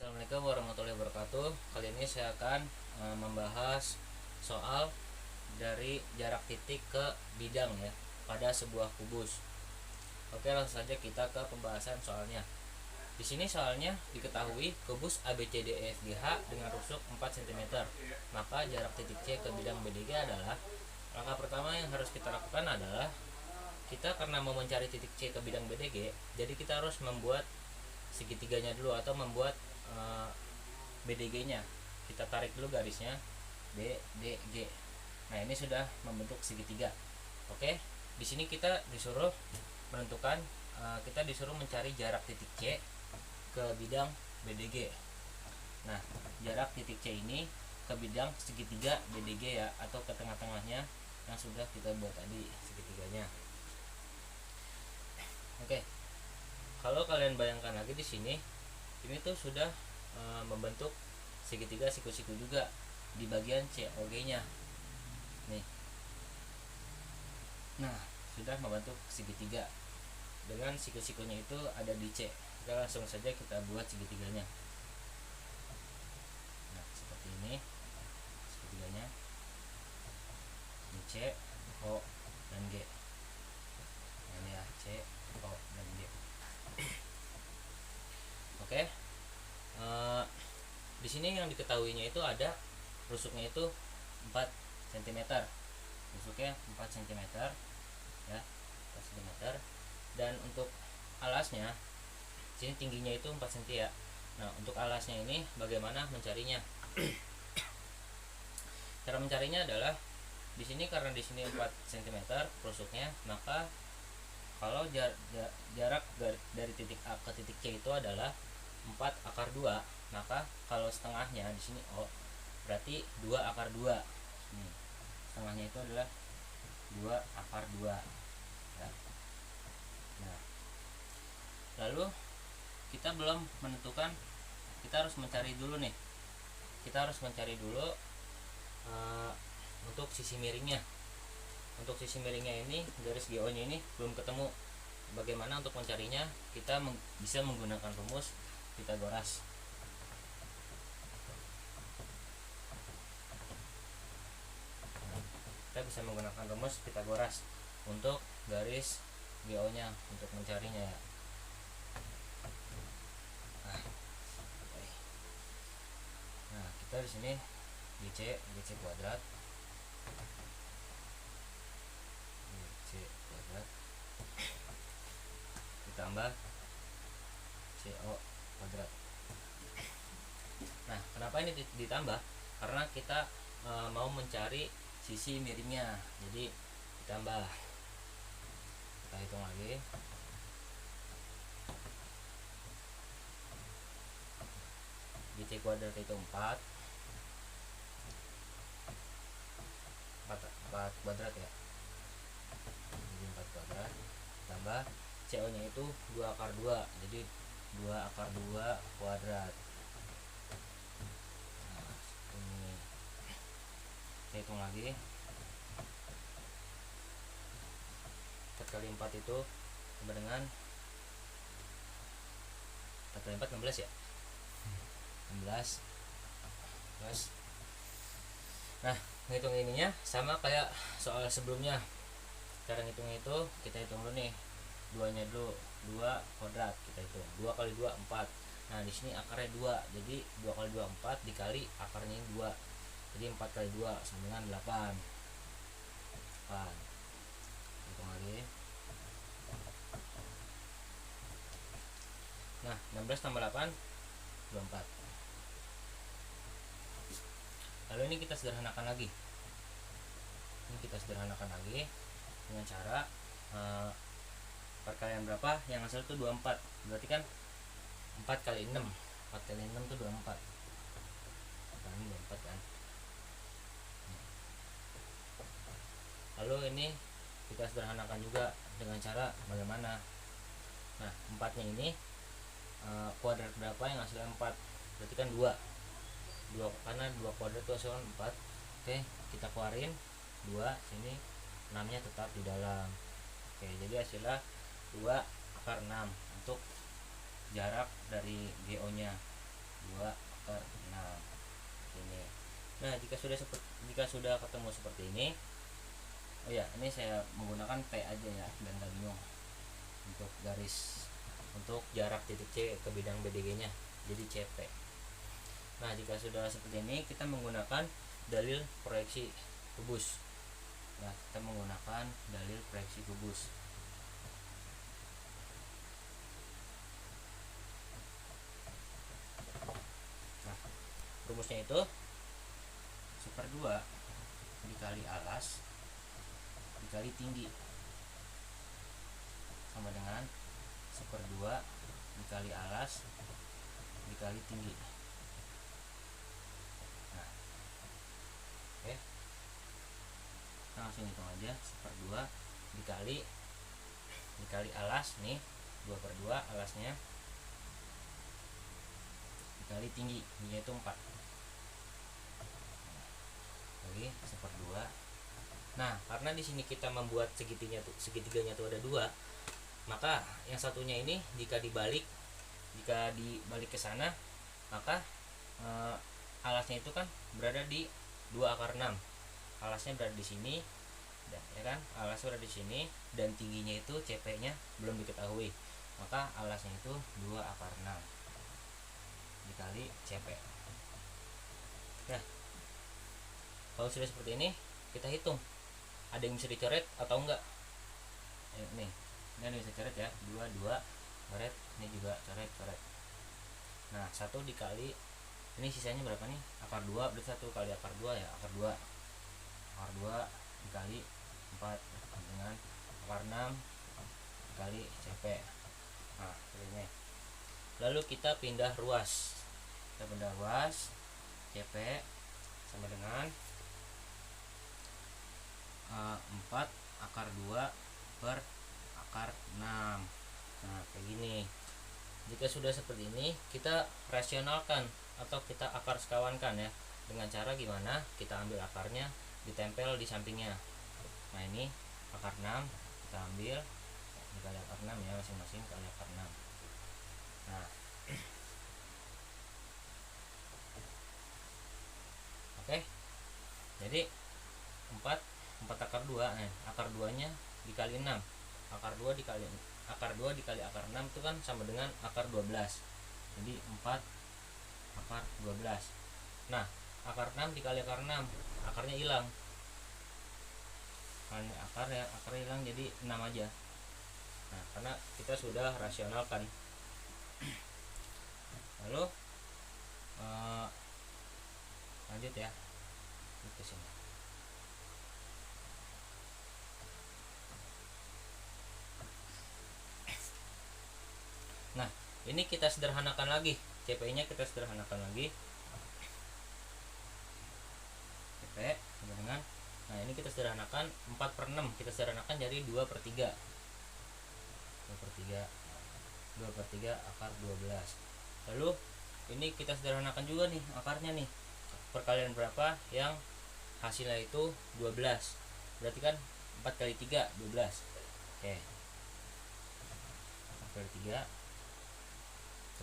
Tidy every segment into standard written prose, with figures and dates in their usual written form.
Assalamualaikum warahmatullahi wabarakatuh. Kali ini saya akan membahas soal dari jarak titik ke bidang ya pada sebuah kubus. Oke, langsung saja kita ke pembahasan soalnya. Di sini soalnya diketahui kubus ABCDEFGH dengan rusuk 4 cm. Maka jarak titik C ke bidang BDG adalah, langkah pertama yang harus kita lakukan adalah kita karena mau mencari titik C ke bidang BDG, jadi kita harus membuat segitiganya dulu atau membuat BDG-nya. Kita tarik dulu garisnya BDG. Nah, ini sudah membentuk segitiga. Oke, di sini kita disuruh menentukan, kita disuruh mencari jarak titik C ke bidang BDG. Nah, jarak titik C ini ke bidang segitiga BDG ya, atau ke tengah-tengahnya yang sudah kita buat tadi segitiganya. Oke, kalau kalian bayangkan lagi di sini, ini tuh sudah membentuk segitiga siku-siku juga di bagian COG-nya. Nih. Nah, sudah membentuk segitiga dengan siku-sikunya itu ada di C. Kita langsung saja kita buat segitiganya. Nah, seperti ini segitiganya di C, O, dan G. Nah, ini ya, C, O, dan G. Oke. Di sini yang diketahuinya itu ada rusuknya itu 4 cm. Rusuknya 4 cm ya, 4 cm. Dan untuk alasnya, sini tingginya itu 4 cm ya. Nah, untuk alasnya ini bagaimana mencarinya? Cara mencarinya adalah di sini, karena di sini 4 cm rusuknya, maka kalau jarak dari titik A ke titik C itu adalah 4/2, maka kalau setengahnya di sini O, berarti 2/2. Nih, setengahnya itu adalah 2/2 ya. Nah, lalu kita belum menentukan, kita harus mencari dulu nih. Kita harus mencari dulu untuk sisi miringnya. Untuk sisi miringnya ini, garis GO nya ini belum ketemu. Bagaimana untuk mencarinya? Kita bisa menggunakan rumus Pythagoras. Kita bisa menggunakan rumus Pythagoras untuk garis GO nya untuk mencarinya ya. Nah, kita di sini GC kuadrat ditambah CO kuadrat. Nah, kenapa ini ditambah? Karena kita mau mencari sisi miringnya, jadi ditambah. Kita hitung lagi. GC kuadrat itu 4 kuadrat ya, jadi 4 kuadrat tambah CO nya itu 2/2, jadi 2/2 kuadrat. Nah, ini saya hitung lagi. 4 kali 4 itu sama dengan 4 kali 4 16 ya, 16 plus. Nah, ngitung ininya sama kayak soal sebelumnya. Cara ngitungnya itu kita hitung dulu nih, 2 nya dulu, 2 kuadrat kita hitung, 2 kali 2 4. Nah, di sini akarnya 2, jadi 2 kali 2 4 dikali akarnya 2, jadi 4 kali 2 sama dengan 8. Hitung lagi. Nah, 16 tambah 8 24. Lalu ini kita sederhanakan lagi. Dengan cara perkalian berapa yang hasil itu 24. Berarti kan 4 kali 6. 4 kali 6 itu 24. Ini 24 kan. Lalu ini kita sederhanakan juga dengan cara bagaimana? Nah, 4-nya ini kuadrat berapa yang hasilnya 4? Berarti kan 2, karena 2 kuadrat itu hasilnya 4. Oke, kita keluarin 2 sini, 6 nya tetap di dalam. Oke, jadi hasilnya 2/6 untuk jarak dari GO nya. 2 akar 6 ini. Nah, jika sudah ketemu seperti ini, oh ya, ini saya menggunakan P aja ya, dan gak bingung untuk garis untuk jarak titik C ke bidang BDG nya, jadi CP. Nah, jika sudah seperti ini, kita menggunakan dalil proyeksi kubus. Nah, kita menggunakan dalil proyeksi kubus. Nah, rumusnya itu 1/2 dikali alas dikali tinggi sama dengan 1/2 dikali alas dikali tinggi. Nah, oke, kita langsung hitung aja. 1/2 dikali alas nih, 2/2 alasnya, dikali tinggi, yaitu 4. Lagi 1/2. Nah, karena di sini kita membuat segitiganya tuh ada 2, maka yang satunya ini jika dibalik ke sana, maka alasnya itu kan berada di 2/6. Alasnya berada di sini, ya kan? Alasnya berada di sini, dan tingginya itu CP-nya belum diketahui. Maka alasnya itu 2/6 dikali CP. Nah, kalau sudah seperti ini, kita hitung ada yang bisa dicoret atau enggak. Nih, ini bisa coret ya, 2 coret, ini juga coret. Nah, 1 dikali, ini sisanya berapa nih? Akar 2, berarti 1 kali akar 2 ya, akar 2 dikali 4 dengan akar 6 dikali CP. Nah, ini. Lalu kita pindah ruas. CP sama dengan 4 akar 2 per akar 6. Nah, kayak gini. Jika sudah seperti ini, kita rasionalkan atau kita akar sekawankan ya. Dengan cara gimana? Kita ambil akarnya, ditempel di sampingnya. Nah, ini akar 6 kita ambil dikali akar 6 ya, masing-masing kali akar 6. Nah, oke. Jadi 4 akar 2, akar 2-nya dikali 6. Akar 2 dikali akar 6 itu kan sama dengan akar 12. Jadi 4 akar 12. Nah, akar 6 dikali akar 6, akarnya hilang. Akarnya hilang, jadi 6 aja. Nah, karena kita sudah rasionalkan. Lalu lanjut ya ke sini. Nah, ini kita sederhanakan lagi, CP-nya kita sederhanakan lagi. CP sama dengan, nah ini kita sederhanakan 4/6, kita sederhanakan jadi 2/3 akar 12. Lalu ini kita sederhanakan juga nih akarnya nih, perkalian berapa yang hasilnya itu 12, berarti kan 4 kali 3 12. Oke, 4 kali 3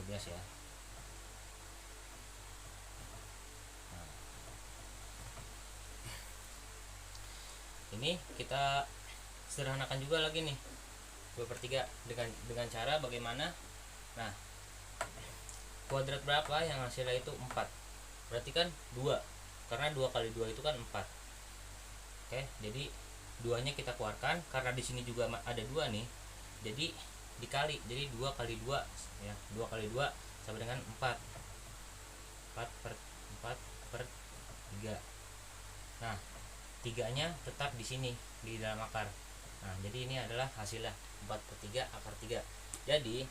12 ya. Nah, ini kita sederhanakan juga lagi nih, 2/3 dengan cara bagaimana? Nah, kuadrat berapa yang hasilnya itu 4, berarti kan 2, karena 2 kali 2 itu kan 4. Oke, jadi 2-nya kita keluarkan, karena di sini juga ada 2 nih, jadi dikali, jadi 2 kali 2 ya, 2 kali 2 sama dengan 4 per 3. Nah, 3-nya tetap di sini di dalam akar. Nah, jadi ini adalah hasilnya 4/3 akar 3. Jadi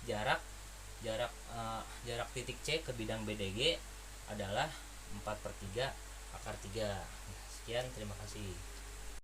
jarak titik C ke bidang BDG adalah 4/3 akar 3. Sekian, terima kasih.